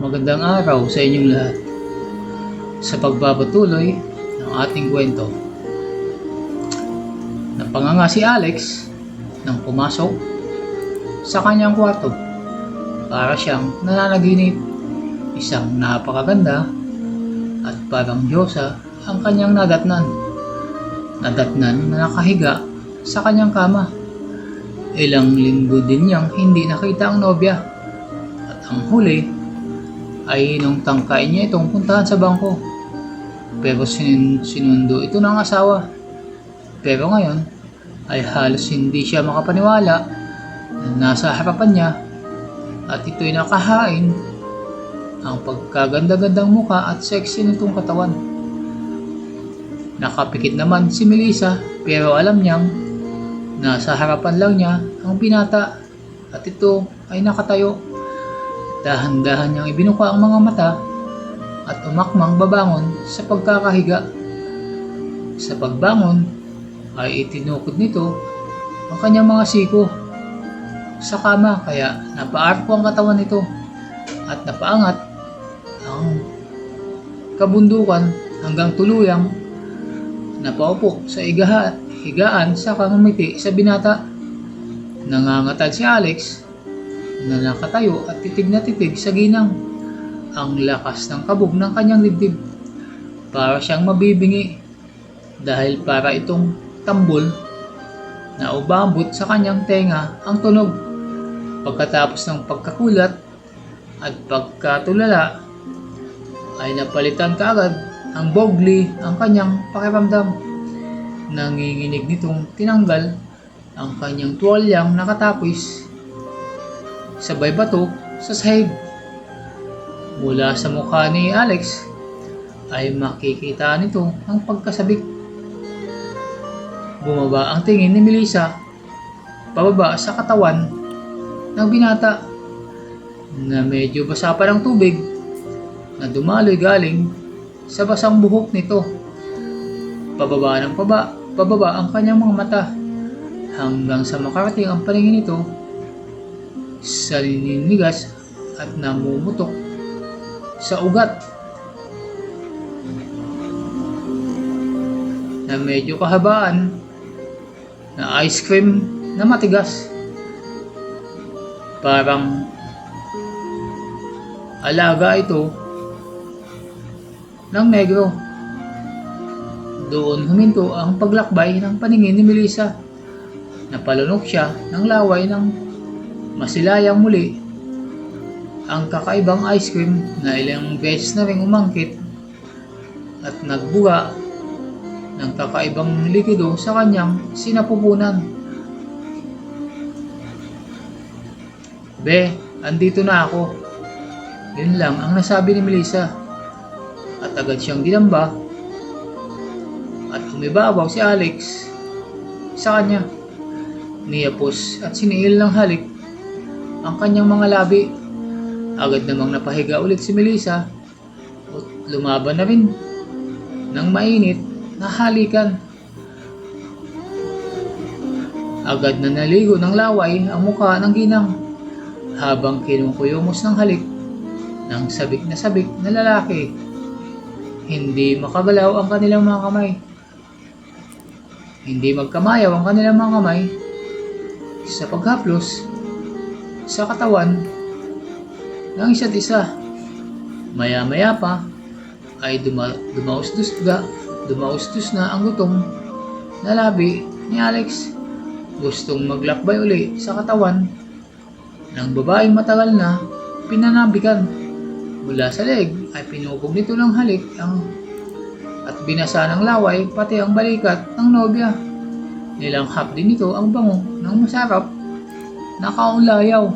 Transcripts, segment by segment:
Magandang araw sa inyong lahat. Sa pagbabatuloy ng ating kwento, napanganga si Alex nang pumasok sa kanyang kwarto. Para siyang nananaginip. Isang napakaganda at parang diyosa ang kanyang nadatnan. Nadatnan na nakahiga sa kanyang kama. Ilang linggo din niyang hindi nakita ang nobya. At ang huli ay nung tangkain niya itong puntahan sa bangko. Pero sinundo ito ng asawa. Pero ngayon ay halos hindi siya makapaniwala na nasa harapan niya at ito'y nakahain ang pagkaganda-gandang muka at sexy nitong katawan. Nakapikit naman si Melissa pero alam niyang nasa harapan lang niya ang binata at ito ay nakatayo. Dahan-dahan niyang ibinuka ang mga mata at umakmang babangon sa pagkakahiga. Sa pagbangon ay itinukod nito ang kanyang mga siko sa kama kaya napaarko ang katawan nito at napaangat ang kabundukan hanggang tuluyang napaupo sa higaan sa kangumiti sa binata. Nangangatag si Alex na nakatayo at titig na titig sa ginang. Ang lakas ng kabog ng kanyang dibdib. Para siyang mabibingi dahil para itong tambol na ubabot sa kanyang tenga ang tunog. Pagkatapos ng pagkakulat at pagkatulala ay napalitan kaagad ang bogli ang kanyang pakiramdam. Nanginginig nitong tinanggal ang kanyang tuwalyang nakatapis. Sabay bato sa sahig. Mula sa mukha ni Alex ay makikita nito ang pagkasabik. Bumaba ang tingin ni Melissa pababa sa katawan ng binata na medyo basa pa ng tubig na dumaloy galing sa basang buhok nito. Pababa ang kanyang mga mata hanggang sa makarating ang paningin nito sa nininigas at namumutok sa ugat na medyo kahabaan na ice cream na matigas. Parang alaga ito ng negro. Doon huminto ang paglakbay ng paningin ni Melissa. Napalunok siya ng laway ng masilayang muli ang kakaibang ice cream na ilang beses na ring umangkit at nagbuga ng kakaibang likido sa kanyang sinapupunan. "Be, andito na ako." Yun lang ang nasabi ni Melissa at agad siyang dinamba at umibabaw si Alex sa kanya. Niyapos at siniil ng halik ang kanyang mga labi. Agad namang napahiga ulit si Melissa at lumaban na rin ng mainit na halikan. Agad na naligo ng laway ang mukha ng ginang habang kinukuyomos ng halik ng sabik na lalaki. Hindi makagalaw ang kanilang mga kamay. Hindi magkamayaw ang kanilang mga kamay sa paghaplos sa katawan ng isa't isa. Maya-maya pa ay dumaustos na ang gutom na labi ni Alex. Gustong maglakbay uli sa katawan ng babaeng matagal na pinanabikan. Mula sa leeg ay pinupog nito ng halik at binasa ng laway pati ang balikat ng nobya. Nilanghap din ito ang bango ng masarap na kaunlayaw.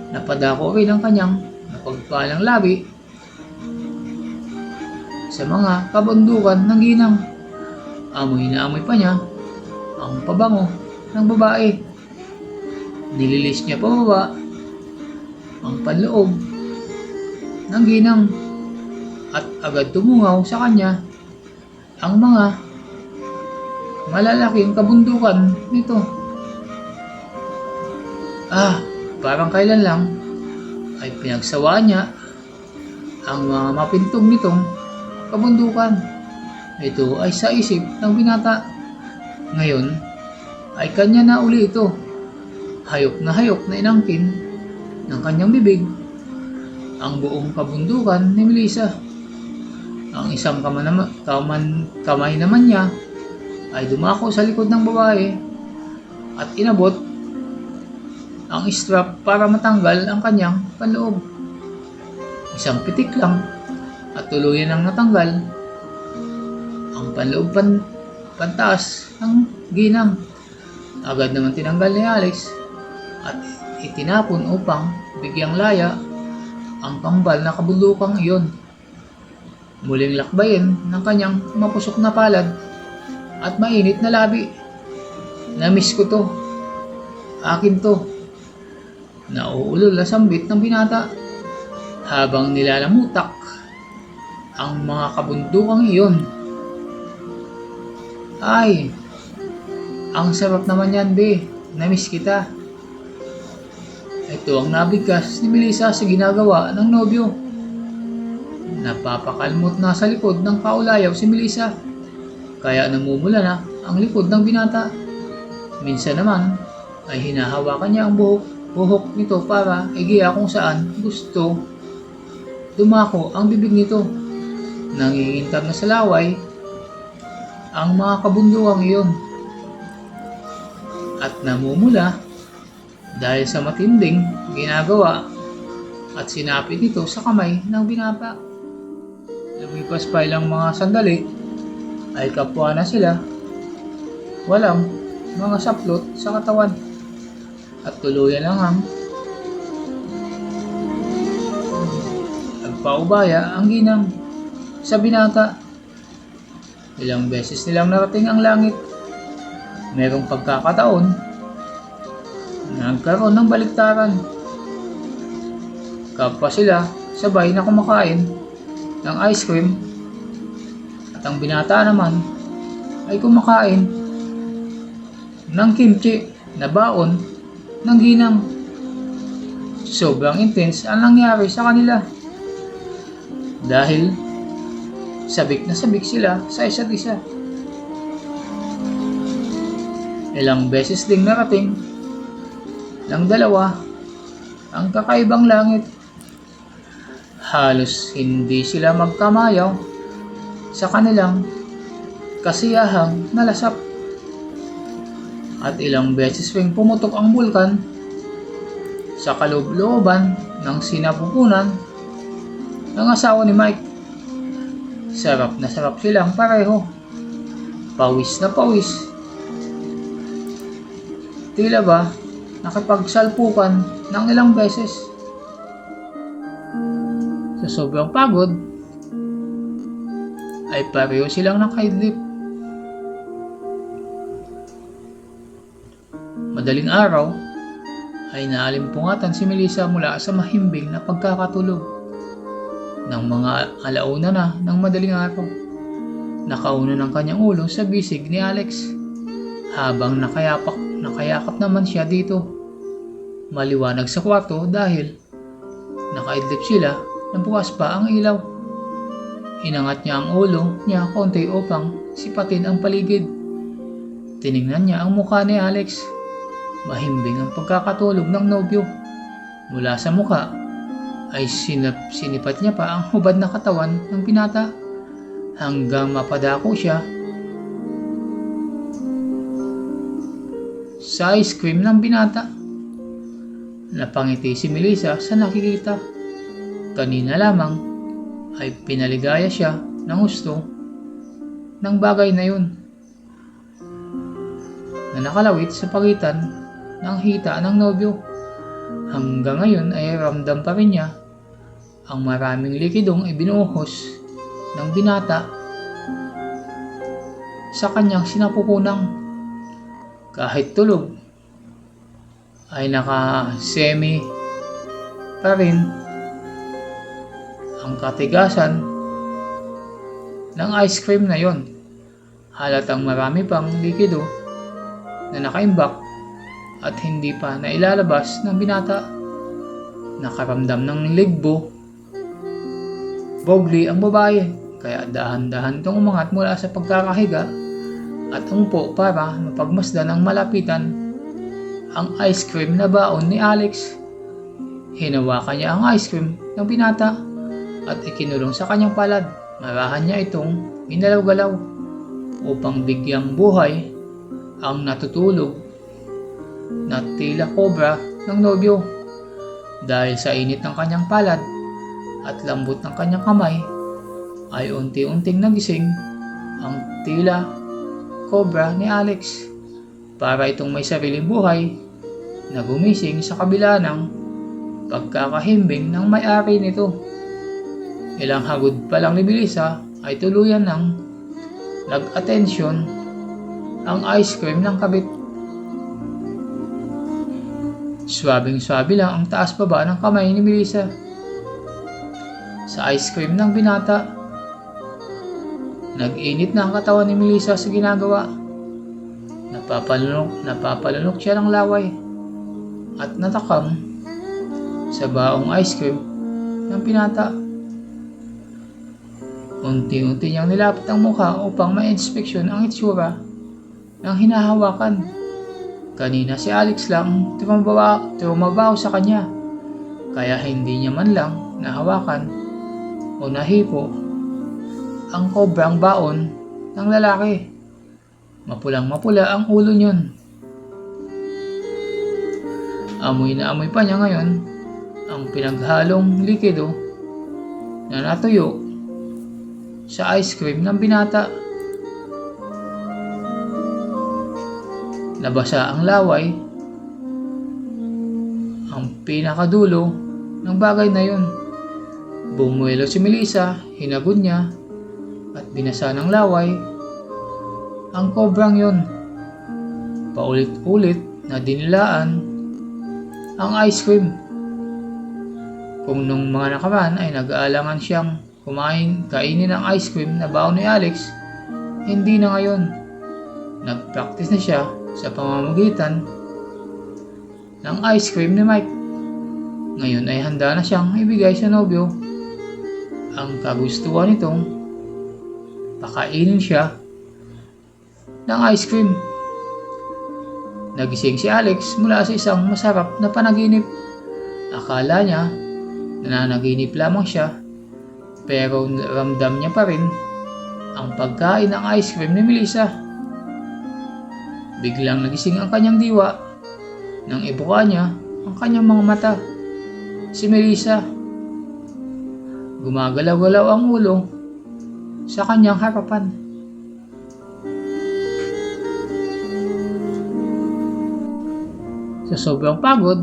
Napadako rin ang kanyang napagpalang labi sa mga kabundukan ng ginang. Amoy na amoy pa niya ang pabango ng babae. Nililis niya pababa ang panloob ng ginang at agad tumungaw sa kanya ang mga malalaking kabundukan nito. Parang kailan lang ay pinagsawaan niya ang mga mapintog nitong kabundukan. Ito ay sa isip ng binata. Ngayon ay kanya na uli ito. Hayok na inangkin ng kanyang bibig ang buong kabundukan ni Melissa. Ang isang kamay naman niya ay dumako sa likod ng babae at inabot ang strap para matanggal ang kanyang panloob. Isang pitik lang at tuluyan ang natanggal ang panloob pantaas ng ginang. Agad naman tinanggal ni Alex at itinapon upang bigyang laya ang kambal na kabundukang iyon. Muling lakbayin ng kanyang mapusok na palad at mainit na labi. Namiss ko to. Akin to. Nauulol na sambit ng binata habang nilalamutak ang mga kabundukang iyon. Ay, ang sarap naman yan, be. Namiss kita. Ito ang nabigkas ni Melissa sa ginagawa ng nobyo. Napapakalmot na sa likod ng kaulayaw si Melissa, kaya namumula na ang likod ng binata. Minsan naman ay hinahawakan niya ang buhok nito para igiya kung saan gusto dumako ang bibig nito. Nangingintab na sa laway ang mga kabunduang iyon at namumula dahil sa matinding ginagawa at sinapit nito sa kamay ng binata. Lumipas pa ilang mga sandali ay kapwa na sila. Walang mga saplot sa katawan at tuluyan lang ang nagpaubaya ang ginang sa binata. Ilang beses nilang narating ang langit. Merong pagkakataon na nagkaroon ng baliktaran. Kapwa sila sabay na kumakain ng ice cream at ang binata naman ay kumakain ng kimchi na baon ng ginang. Sobrang intense ang nangyari sa kanila dahil sabik na sabik sila sa isa't isa. Ilang beses ding narating ng dalawa ang kakaibang langit. Halos hindi sila magkamayaw sa kanilang kasiyahang nalasap. At ilang beses ring pumutok ang bulkan sa kaloob-looban ng sinapupunan ng asawa ni Mike. Sarap na sarap silang pareho. Pawis na pawis. Tila ba nakipagsalpukan ng ilang beses. Sa sobrang pagod ay pareho silang nakaidlip. Madaling araw ay naalimpungatan si Melissa mula sa mahimbing na pagkakatulog. Ng mga alauna na ng madaling araw, nakauna ng kanyang ulo sa bisig ni Alex habang nakayakap naman siya dito. Maliwanag sa kwarto dahil nakaidlip sila nang bukas pa ang ilaw. Inangat niya ang ulo niya konti upang sipatin ang paligid. Tiningnan niya ang mukha ni Alex. Mahimbing ang pagkakatulog ng nobyo. Mula sa mukha ay sinipat niya pa ang hubad na katawan ng binata hanggang mapadako siya sa ice cream ng binata. Napangiti si Melissa sa nakikita. Kanina lamang ay pinaligaya siya ng gusto ng bagay na yun na nakalawit sa pagitan ng hita ng nobyo. Hanggang ngayon ay ramdam pa rin niya ang maraming likidong ibinuhos ng binata sa kanyang sinapupunang. Kahit tulog ay naka-semi pa rin ang katigasan ng ice cream na yon. Halatang marami pang likido na nakaimbak at hindi pa nailalabas ng binata. Nakaramdam ng ligbo Bogli ang babae, kaya dahan-dahan itong umangat mula sa pagkakahiga at umupo para mapagmasdan ng malapitan ang ice cream na baon ni Alex. Hinawakan niya ang ice cream ng binata at ikinulong sa kanyang palad. Marahan niya itong minalaw-galaw upang bigyang buhay ang natutulog na tila kobra ng nobyo. Dahil sa init ng kanyang palad at lambot ng kanyang kamay, ay unti-unting nagising ang tila cobra ni Alex para itong may sariling buhay na gumising sa kabila ng pagkakahimbing ng may-ari nito. Ilang hagod pa lang ni Melissa ay tuluyan ng nag-atensyon ang ice cream ng kabit. Swabing-swabe lang ang taas-baba ng kamay ni Melissa sa ice cream ng binata. Nag-init na ang katawan ni Melissa sa ginagawa. Napapalunok siya ng laway at natakam sa baong ice cream ng binata. Unti-unti niyang nilapit ang mukha upang ma-inspeksyon ang itsura ng hinahawakan. Kanina si Alex lang tumabaw sa kanya, kaya hindi niya man lang nahawakan o nahipo ang kobrang baon ng lalaki. Mapulang-mapula ang ulo niyon. Amoy na amoy pa niya ngayon ang pinaghalong likido na natuyo sa ice cream ng binata. Nabasa ang laway, ang pinakadulo ng bagay na yun. Bumuelo si Melissa, hinagod niya at binasa ng laway ang kobrang yon. Paulit-ulit na dinilaan ang ice cream. Kung nung mga nakaraan ay nag-aalangan siyang kainin ang ice cream na baon ni Alex, hindi na ngayon. Nag-practice na siya sa pamamagitan ng ice cream ni Mike. Ngayon ay handa na siyang ibigay sa nobyo ang kagustuhan nitong pakainin siya ng ice cream. Nagising si Alex mula sa isang masarap na panaginip. Akala niya nananaginip lamang siya, pero ramdam niya pa rin ang pagkain ng ice cream ni Melissa. Biglang nagising ang kanyang diwa nang ibuka niya ang kanyang mga mata. Si Melissa, gumagalaw-galaw ang ulo sa kanyang harapan. Sa sobrang pagod,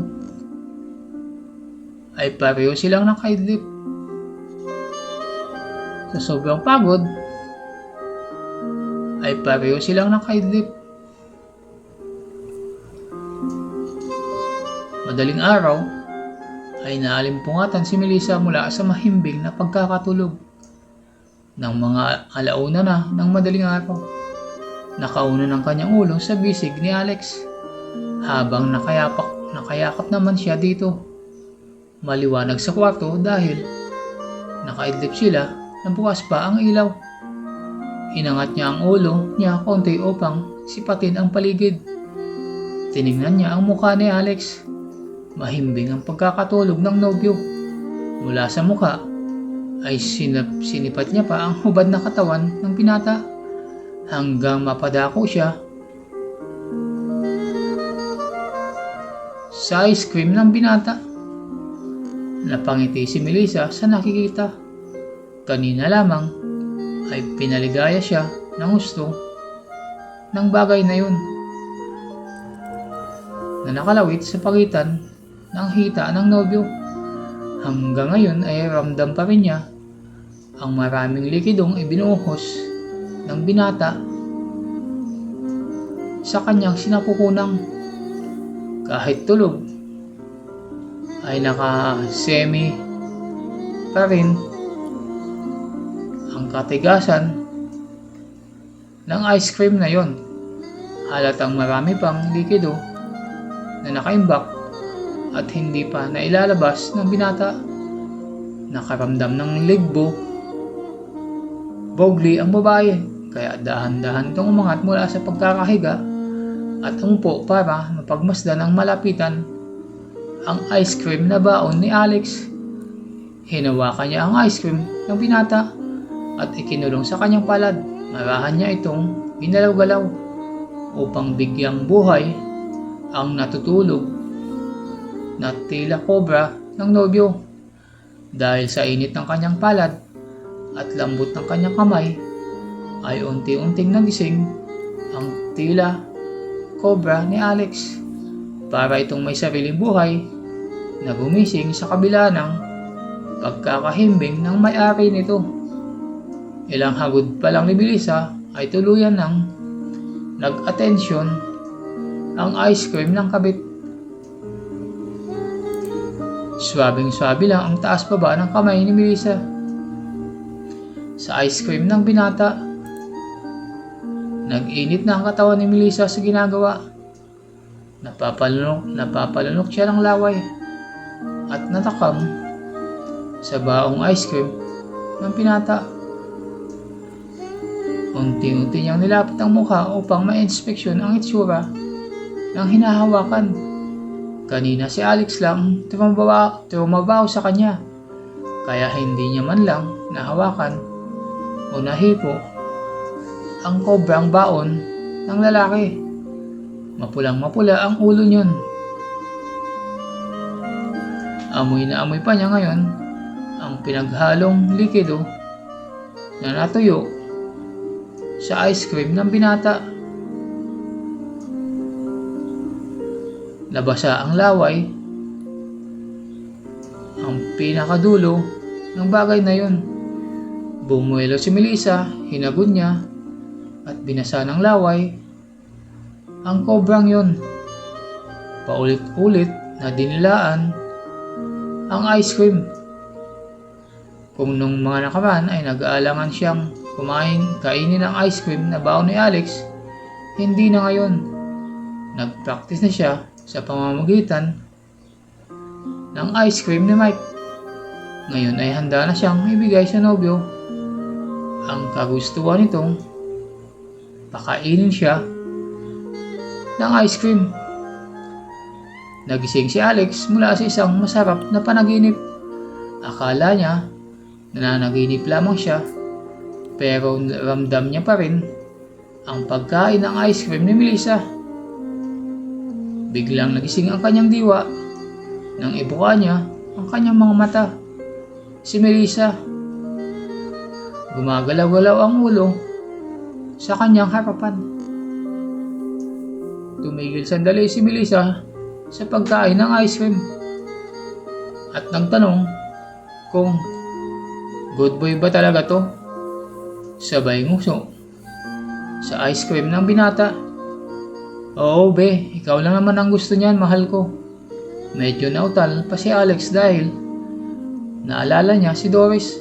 ay pareho silang nakaidlip. Sa sobrang pagod, ay pareho silang nakaidlip. Madaling araw, ay naalimpungatan si Melissa mula sa mahimbing na pagkakatulog. Ng mga alauna na ng madaling araw, nakauna ng kanyang ulo sa bisig ni Alex, habang nakayakap naman siya dito. Maliwanag sa kwarto dahil nakaidlip sila na bukas pa ang ilaw. Inangat niya ang ulo niya konti upang sipatin ang paligid. Tiningnan niya ang mukha ni Alex. Mahimbing ang pagkakatulog ng nobyo. Mula sa mukha ay sinipat niya pa ang hubad na katawan ng binata hanggang mapadako siya sa ice cream ng binata. Napangiti si Melissa sa nakikita. Kanina lamang ay pinaligaya siya ng gusto ng bagay na yun na nakalawit sa pagitan ng hita ng nobyo. Hanggang ngayon ay ramdam pa rin niya ang maraming likidong ibinuhos ng binata sa kanyang sinapupunang. Kahit tulog ay naka-semi pa rin ang katigasan ng ice cream na yon. Halatang marami pang likido na nakaimbak at hindi pa nailalabas ng binata. Nakaramdam ng ligbo Bogli ang babae, kaya dahan-dahan itong umangat mula sa pagkakahiga at umupo para mapagmasdan ang malapitan ang ice cream na baon ni Alex. Hinawakan niya ang ice cream ng binata at ikinulong sa kanyang palad. Marahan niya itong ginalaw-galaw upang bigyang buhay ang natutulog na tila kobra ng nobyo. Dahil sa init ng kanyang palad at lambot ng kanyang kamay, ay unti-unting nagising ang tila kobra ni Alex para itong may sariling buhay na gumising sa kabila ng pagkakahimbing ng may-ari nito. Ilang hagod pa lang ni Melissa ay tuluyan ng nag-atensyon ang ice cream ng kabit. Swabing-swabe lang ang taas baba ng kamay ni Melissa sa ice cream ng binata. Nag-init na ang katawan ni Melissa sa ginagawa. Napapalunok siya ng laway at natakam sa baong ice cream ng binata. Unti-unti niyang nilapit ang mukha upang ma-inspeksyon ang itsura ng hinahawakan. Kanina si Alex lang tumabaw sa kanya, kaya hindi niya man lang nahawakan o nahipo ang kobrang baon ng lalaki. Mapulang-mapula ang ulo niyon. Amoy na amoy pa niya ngayon ang pinaghalong likido na natuyo sa ice cream ng binata. Nabasa ang laway, ang pinakadulo ng bagay na yun. Bumuelo si Melissa, hinagod niya at binasa ng laway ang kobrang yun. Paulit-ulit na dinilaan ang ice cream. Kung nung mga nakaraan ay nag-aalangan siyang kainin ang ice cream na baon ni Alex, hindi na ngayon. Nag-practice na siya sa pamamagitan ng ice cream ni Mike. Ngayon ay handa na siyang ibigay sa nobyo ang kagustuhan nitong pakainin siya ng ice cream. Nagising si Alex mula sa isang masarap na panaginip. Akala niya nananaginip lamang siya, pero ramdam niya pa rin ang pagkain ng ice cream ni Melissa. Biglang nagising ang kanyang diwa nang ibuka niya ang kanyang mga mata. Si Melissa. Gumagalaw-galaw ang ulo sa kanyang harapan. Tumigil sandali si Melissa sa pagkain ng ice cream at nagtanong kung good boy ba talaga to. Sabay nguso sa ice cream ng binata. Oo be, ikaw lang naman ang gusto niyan, mahal ko. Medyo nautal pa si Alex dahil naalala niya si Doris.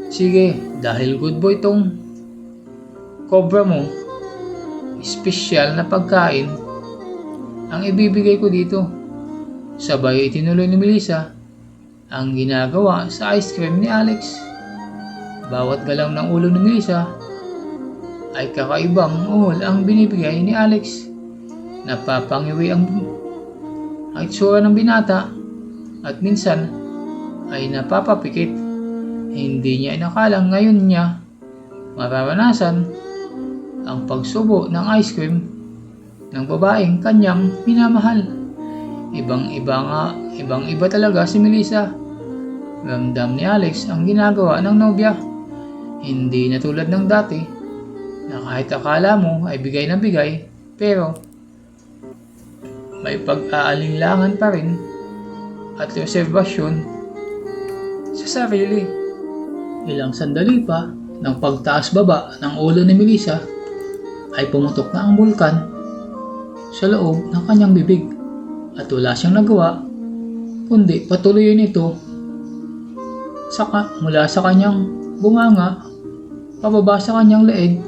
Sige, dahil good boy tong cobra mo, espesyal na pagkain ang ibibigay ko dito. Sabay itinuloy ni Melissa ang ginagawa sa ice cream ni Alex. Bawat galaw ng ulo ni Melissa ay kakaibang uhol ang binibigay ni Alex. Napapangiwi ang itsura ng binata at minsan ay napapapikit. Hindi niya inakalang ngayon niya mararanasan ang pagsubo ng ice cream ng babaeng kanyang minamahal. Ibang-iba talaga si Melissa. Ramdam ni Alex ang ginagawa ng nobya. Hindi na tulad ng dati na kahit akala mo ay bigay na bigay, pero may pag-aalinlangan pa rin at reserbasyon sa sarili. Ilang sandali pa ng pagtaas baba ng ulo ni Melissa ay pumutok na ang bulkan sa loob ng kanyang bibig at wala siyang nagawa kundi patuloyin ito mula sa kanyang bunganga, pababa sa kanyang leeg,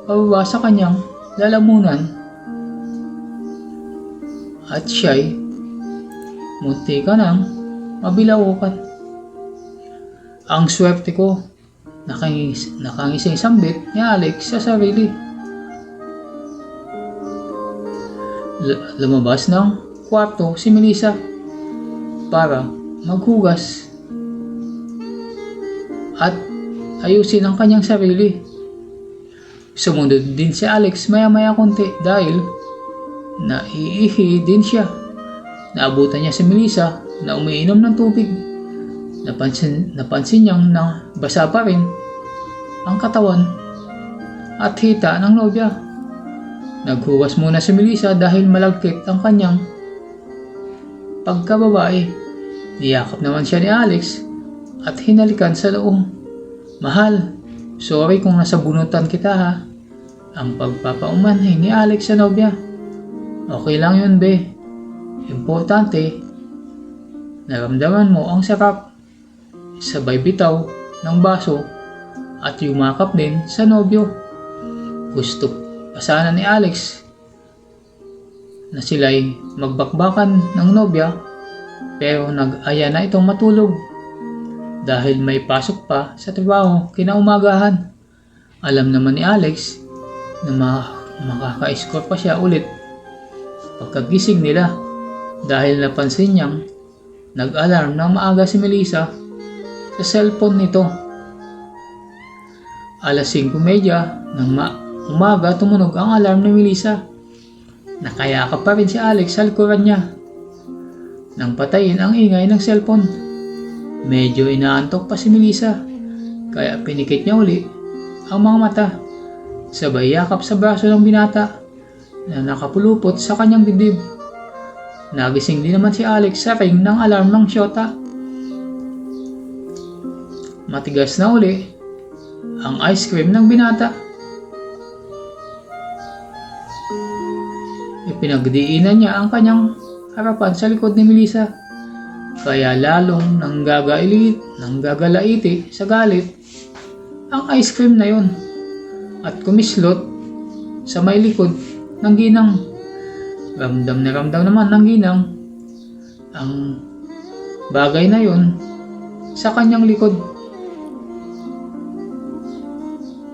pababa sa kanyang lalamunan, at siya'y munti ka nang mabilawukan. Ang swerte ko Nakangising sambit ni Alex sa sarili. Lumabas ng kwarto si Melissa para maghugas at ayusin ang kanyang sarili. Sumunod din si Alex maya-maya konti dahil naiihi din siya. Naabutan niya si Melissa na umiinom ng tubig. Napansin niyang na basa pa rin ang katawan at hita ng nobya. Naghugas muna si Melissa dahil malagkit ang kanyang pagkababae. Niyakap naman siya ni Alex at hinalikan sa noong, "Mahal, sorry kung nasabunutan kita ha." Ang pagpapaumanhin ni Alex sa nobya. "Okay lang yun, be. Importante, naramdaman mo ang sarap." Sabay bitaw ng baso at yumakap din sa nobyo. Gusto pa sana ni Alex na sila'y magbakbakan ng nobya, pero nag-aya na itong matulog dahil may pasok pa sa trabaho kinaumagahan. Alam naman ni Alex na makaka-score pa siya ulit pagkagising nila dahil napansin niyang nag-alarm ng maaga si Melissa sa cellphone nito. 5:30 ng umaga tumunog ang alarm ni Melissa. Nakayakap pa rin si Alex sa likuran niya nang patayin ang ingay ng cellphone. Medyo inaantok pa si Melissa kaya pinikit niya uli ang mga mata. Sabay yakap sa braso ng binata na nakapulupot sa kanyang dibdib. Nagising din naman si Alex sa ring ng alarm ng syota. Matigas na uli ang ice cream ng binata. Ipinagdiinan niya ang kanyang harapan sa likod ni Melissa, kaya lalong nanggagalaiti sa galit ang ice cream na yon at kumislot sa may likod ng ginang. Ramdam na ramdam naman ng ginang ang bagay na yon sa kanyang likod.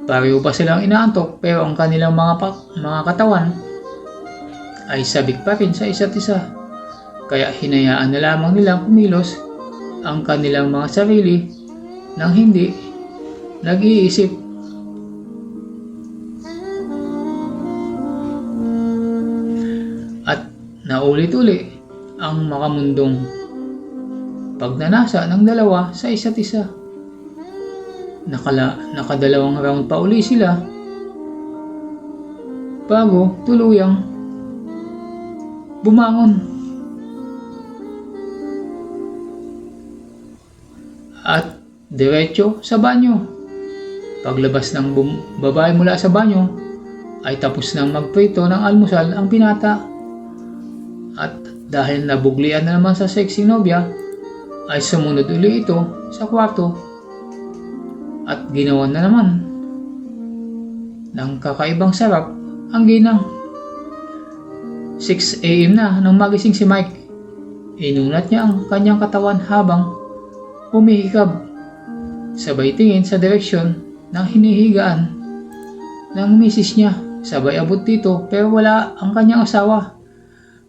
Pareho pa silang inaantok pero ang kanilang mga katawan ay sabik pa rin sa isa't isa. Kaya hinayaan na lamang nilang kumilos ang kanilang mga sarili nang hindi nag-iisip. At naulit-uli ang makamundong pagnanasa ng dalawa sa isa't isa. Nakadalawang round pa uli sila bago tuluyang bumangon at diretso sa banyo. Paglabas ng babae mula sa banyo ay tapos nang magprito ng almusal ang binata, at dahil nabuglian na naman sa sexy nobya ay sumunod uli ito sa kwarto at ginawan na naman ng kakaibang sarap ang ginang. 6 AM na nang magising si Mike. Inunat niya ang kanyang katawan habang umihikab. Sabay tingin sa direksyon ng hinihigaan ng misis niya. Sabay abot dito pero wala ang kanyang asawa.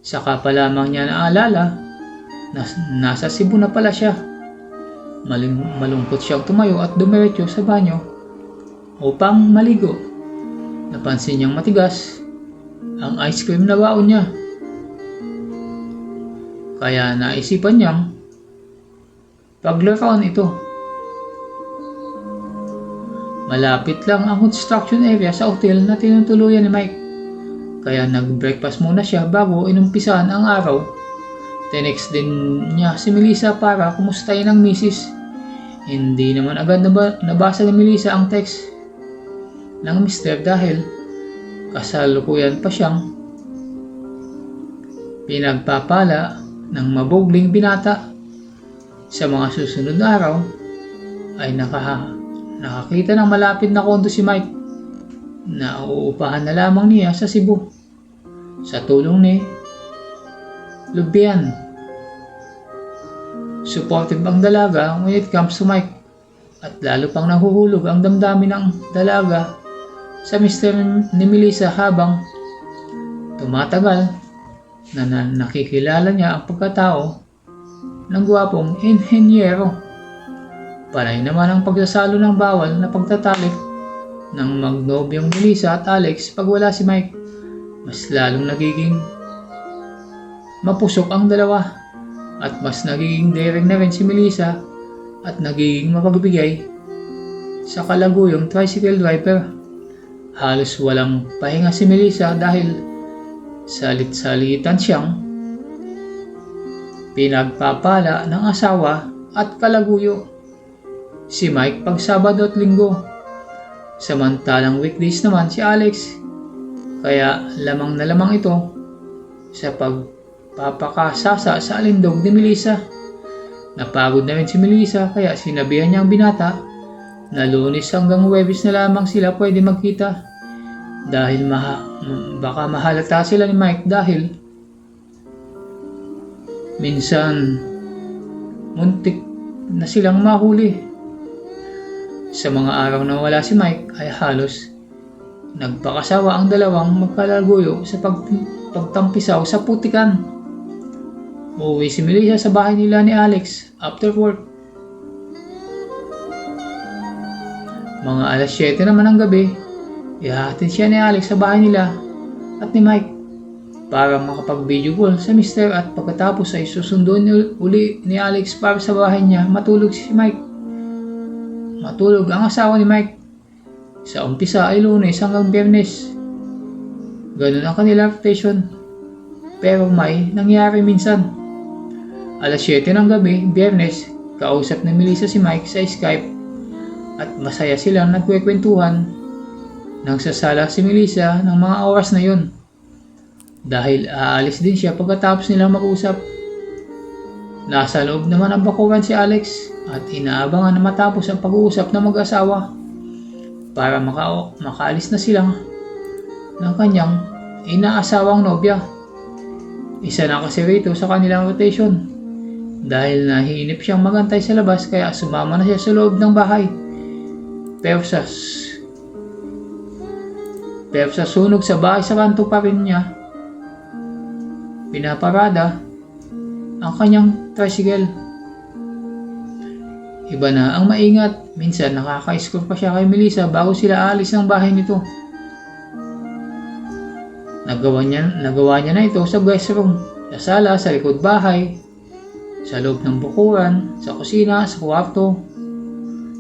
Saka pa lamang niya naalala na nasa Cebu na pala siya. Malungkot siyang tumayo at dumiretso sa banyo upang maligo. Napansin niyang matigas ang ice cream na baon niya. Kaya naisipan niyang paglaruan ito. Malapit lang ang construction area sa hotel na tinutuluyan ni Mike. Kaya nag-breakfast muna siya bago inumpisahan ang araw. Tinext din niya si Melissa para kumustahin ang misis. Hindi naman agad nabasa ni Melissa ang text ng mister dahil kasalukuyan pa siyang pinagpapala ng mabugling binata. Sa mga susunod na araw ay nakakita ng malapit na kondo si Mike na uupahan na lamang niya sa Cebu sa tulong ni Lubian. Supportive ang dalaga when it comes to Mike at lalo pang nahuhulog ang damdamin ng dalaga sa mister ni Melissa habang tumatagal na nakikilala niya ang pagkatao ng gwapong inhenyero. Panay naman ang pagsasalo ng bawal na pagtatalik ng magnobyong Melissa at Alex pag wala si Mike. Mas lalong nagiging mapusok ang dalawa at mas nagiging daring na rin si Melissa at nagiging mapagbigay sa kalaguyong tricycle driver. Halos walang pahinga si Melissa dahil salit-salitan siyang pinagpapala ng asawa at kalaguyo. Si Mike pag Sabado at Linggo, samantalang weekdays naman si Alex, kaya lamang na lamang ito sa pagpapakasasa sa alindog ni Melissa. Napagod na rin si Melissa kaya sinabihan niya ang binata na Lunes hanggang Huwebes na lamang sila pwede magkita dahil baka mahalata sila ni Mike dahil minsan muntik na silang mahuli. Sa mga araw na wala si Mike ay halos nagpakasawa ang dalawang magkalaguyo sa pagtampisaw sa putikan. Uuwi si Melissa sa bahay nila ni Alex after work. Mga alas 7 naman ng gabi, ihahatid siya ni Alex sa bahay nila at ni Mike para makapag-video call sa mister at pagkatapos ay susunduin uli ni Alex para sa bahay niya matulog si Mike. Matulog ang asawa ni Mike. Sa umpisa ay Lunes hanggang Biyernes. Ganun ang kanilang rotation. Pero may nangyari minsan. Alas 7 ng gabi, Biyernes, kausap ni Melissa si Mike sa Skype at masaya silang nagkwekwentuhan nang sasala si Melissa ng mga oras na yun. Dahil aalis din siya pagkatapos nilang mag-usap. Nasa loob naman ang bakuran si Alex at inaabangan na matapos ang pag-uusap ng mag-asawa para makaalis na sila ng kanyang inaasawang nobya. Isa na kasi rito sa kanilang rotation dahil nahiinip siyang magantay sa labas kaya sumama na siya sa loob ng bahay. Pero sa sunog sa bahay sa kanto pa rin niya pinaparada ang kanyang tricycle. Iba na ang maingat. Minsan nakaka-score pa siya kay Melissa bago sila alis ng bahay nito. Nagawa niya na ito sa guest room, sa sala, sa likod bahay, sa loob ng bukuran, sa kusina, sa kwarto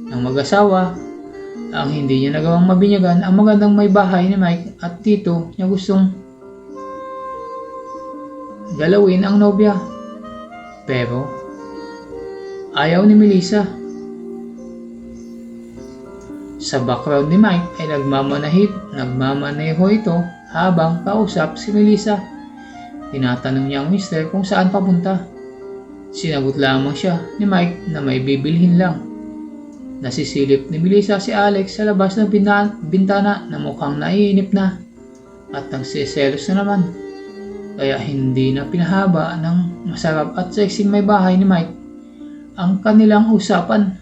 ng mag-asawa. Ang hindi niya nagawang mabinyagan ang magandang may bahay ni Mike at dito niya gustong galawin ang nobya. Pero ayaw ni Melissa. Sa background ni Mike ay nagmamaneho ito habang kausap si Melissa. Tinatanong niya ang mister kung saan papunta. Sinagot lamang siya ni Mike na may bibilhin lang. Nasisilip ni Melissa si Alex sa labas ng bintana na mukhang naiinip na at nagsiselos na naman. Kaya hindi na pinahaba ng masarap at sexy may bahay ni Mike ang kanilang usapan.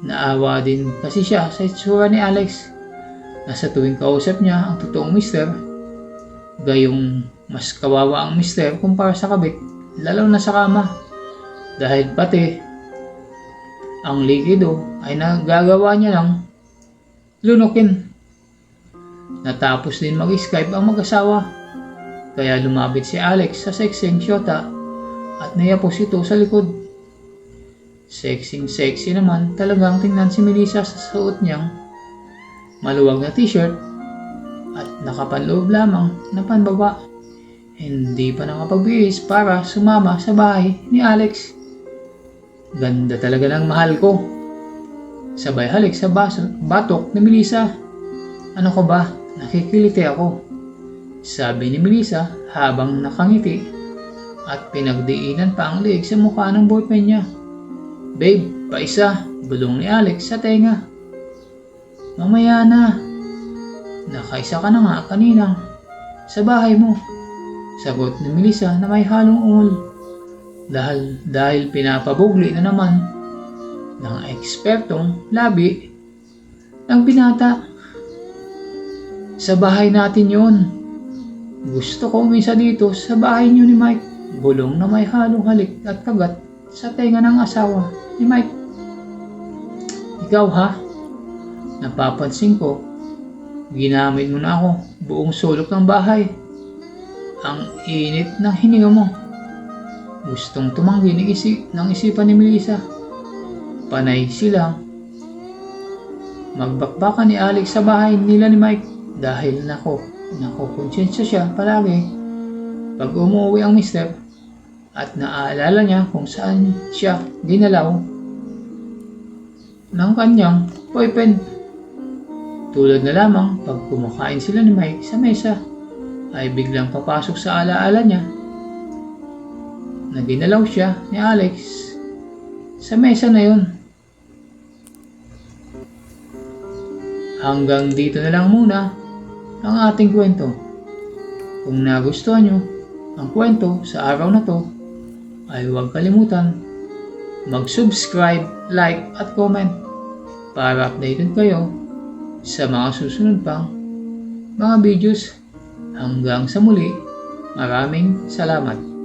Naawa din kasi siya sa itsura ni Alex na sa tuwing kausap niya ang totoong mister, gayong mas kawawa ang mister kumpara sa kabit, lalo na sa kama, dahil pati ang likido ay nagagawa niya ng lunukin. Natapos din mag-Skype ang mag-asawa, kaya lumapit si Alex sa sexing syota at nayapos ito sa likod. Sexy naman talagang tingnan si Melissa sa suot niyang maluwag na t-shirt at nakapanloob lamang na panbaba. Hindi pa nakapagbihis para sumama sa bahay ni Alex. Ganda talaga ng mahal ko. Sabay halik sa batok ni Melissa. Ano ko ba? Nakikiliti ako, sabi ni Melissa habang nakangiti at pinagdiinan pa ang leeg sa mukha ng boyfriend niya. Babe, paisa, bulong ni Alex sa tenga. Mamaya na. Nakaisa ka na nga kanina sa bahay mo, sagot ni Melissa na may halong ungol. Dahil pinapabugli na naman ng ekspertong labi ng binata. Sa bahay natin yon. Gusto ko umisa dito sa bahay niyo ni Mike. Bulong na may halong halik at kagat sa tenga ng asawa ni Mike. Ikaw ha? Napapansin ko, ginamit mo na ako buong sulok ng bahay. Ang init ng hininga mo. Gustong tumanggi ng isipan ni Melissa. Panay silang magbakbakan ni Alex sa bahay nila ni Mike dahil nakokonsensya siya palagi pag umuwi ang mister at naaalala niya kung saan siya dinalaw ng kanyang boyfriend. Tulad na lamang pag kumakain sila ni Mike sa mesa ay biglang papasok sa alaala niya na dinalaw siya ni Alex sa mesa na yun. Hanggang dito na lang muna ang ating kwento. Kung nagustuhan nyo ang kwento sa araw na to, ay huwag kalimutan mag-subscribe, like at comment para updated kayo sa mga susunod pang mga videos. Hanggang sa muli, maraming salamat.